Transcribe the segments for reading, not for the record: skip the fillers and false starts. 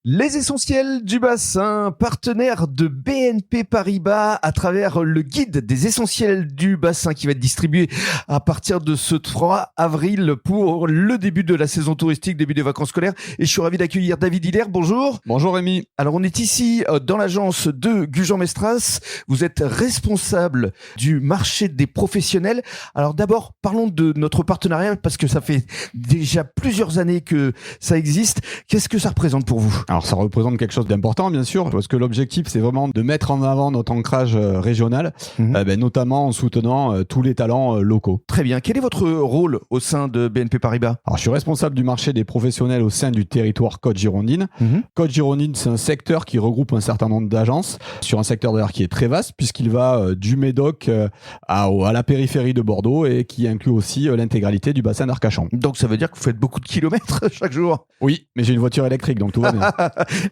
Les essentiels du bassin, partenaire de BNP Paribas à travers le guide des essentiels du bassin qui va être distribué à partir de ce 3 avril pour le début de la saison touristique, début des vacances scolaires. Et je suis ravi d'accueillir David Hilaire. Bonjour. Bonjour Rémi. Alors on est ici dans l'agence de Gujan-Mestras. Vous êtes responsable du marché des professionnels. Alors d'abord, parlons de notre partenariat parce que ça fait déjà plusieurs années que ça existe. Qu'est-ce que ça représente pour vous ? Alors ça représente quelque chose d'important bien sûr, parce que l'objectif c'est vraiment de mettre en avant notre ancrage régional, notamment en soutenant tous les talents locaux. Très bien. Quel est votre rôle au sein de BNP Paribas ? Alors je suis responsable du marché des professionnels au sein du territoire Côte-Girondine. Côte-Girondine, c'est un secteur qui regroupe un certain nombre d'agences, sur un secteur d'ailleurs qui est très vaste, puisqu'il va du Médoc à la périphérie de Bordeaux et qui inclut aussi l'intégralité du bassin d'Arcachon. Donc ça veut dire que vous faites beaucoup de kilomètres chaque jour ? Oui, mais j'ai une voiture électrique, donc tout va bien.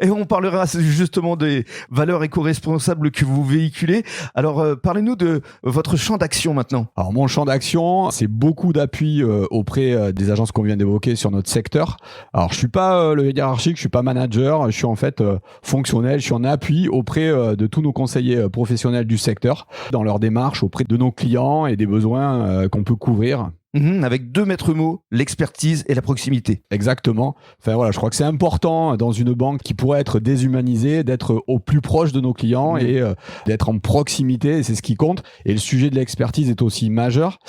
Et on parlera justement des valeurs éco-responsables que vous véhiculez. Alors, parlez-nous de votre champ d'action maintenant. Alors, mon champ d'action, c'est beaucoup d'appui auprès des agences qu'on vient d'évoquer sur notre secteur. Alors, je suis pas le hiérarchique, je suis pas manager, je suis en fait fonctionnel, je suis en appui auprès de tous nos conseillers professionnels du secteur dans leur démarche auprès de nos clients et des besoins qu'on peut couvrir. Avec deux maîtres mots, l'expertise et la proximité. Exactement. Enfin voilà, je crois que c'est important dans une banque qui pourrait être déshumanisée d'être au plus proche de nos clients et d'être en proximité, c'est ce qui compte. Et le sujet de l'expertise est aussi majeur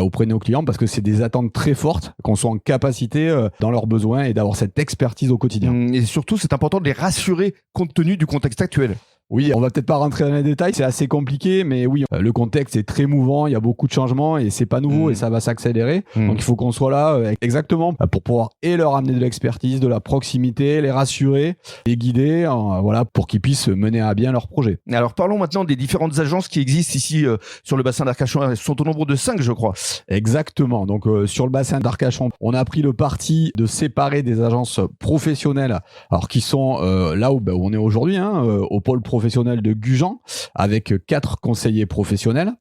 auprès de nos clients parce que c'est des attentes très fortes, qu'on soit en capacité dans leurs besoins et d'avoir cette expertise au quotidien. Et surtout, c'est important de les rassurer compte tenu du contexte actuel. Oui, on va peut-être pas rentrer dans les détails, c'est assez compliqué, mais oui, le contexte est très mouvant, il y a beaucoup de changements et c'est pas nouveau et ça va s'accélérer. Donc il faut qu'on soit là exactement pour pouvoir et leur amener de l'expertise, de la proximité, les rassurer, les guider, voilà, pour qu'ils puissent mener à bien leur projet. Alors parlons maintenant des différentes agences qui existent ici sur le bassin d'Arcachon. Elles sont au nombre de 5, je crois. Exactement. Donc sur le bassin d'Arcachon, on a pris le parti de séparer des agences professionnelles, alors qui sont là où on est aujourd'hui, au pôle professionnel de Gujan, avec 4 conseillers professionnels.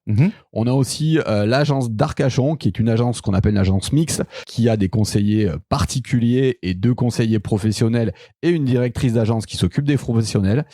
On a aussi l'agence d'Arcachon, qui est une agence qu'on appelle une agence mixte, qui a des conseillers particuliers et 2 conseillers professionnels et une directrice d'agence qui s'occupe des professionnels.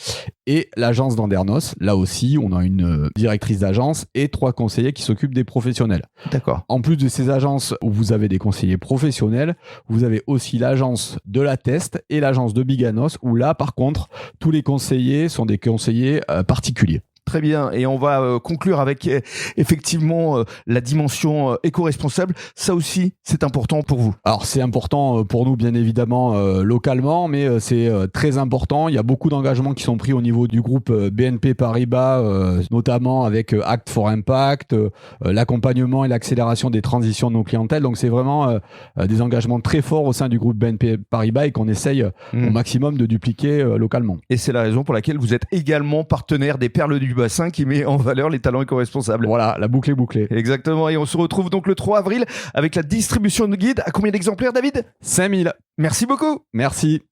Et l'agence d'Andernos, là aussi, on a une directrice d'agence et 3 conseillers qui s'occupent des professionnels. D'accord. En plus de ces agences où vous avez des conseillers professionnels, vous avez aussi l'agence de la Teste et l'agence de Biganos, où là, par contre, tous les conseillers sont des conseillers particuliers. Très bien, et on va conclure avec effectivement la dimension éco-responsable. Ça aussi, c'est important pour vous. Alors c'est important pour nous bien évidemment localement, mais c'est très important. Il y a beaucoup d'engagements qui sont pris au niveau du groupe BNP Paribas, notamment avec Act for Impact, l'accompagnement et l'accélération des transitions de nos clientèles. Donc c'est vraiment des engagements très forts au sein du groupe BNP Paribas et qu'on essaye au maximum de dupliquer localement. Et c'est la raison pour laquelle vous êtes également partenaire des Perles du Bassin qui met en valeur les talents éco-responsables. Voilà, la boucle est bouclée. Exactement, et on se retrouve donc le 3 avril avec la distribution de guides. À combien d'exemplaires, David ? 5000. Merci beaucoup. Merci.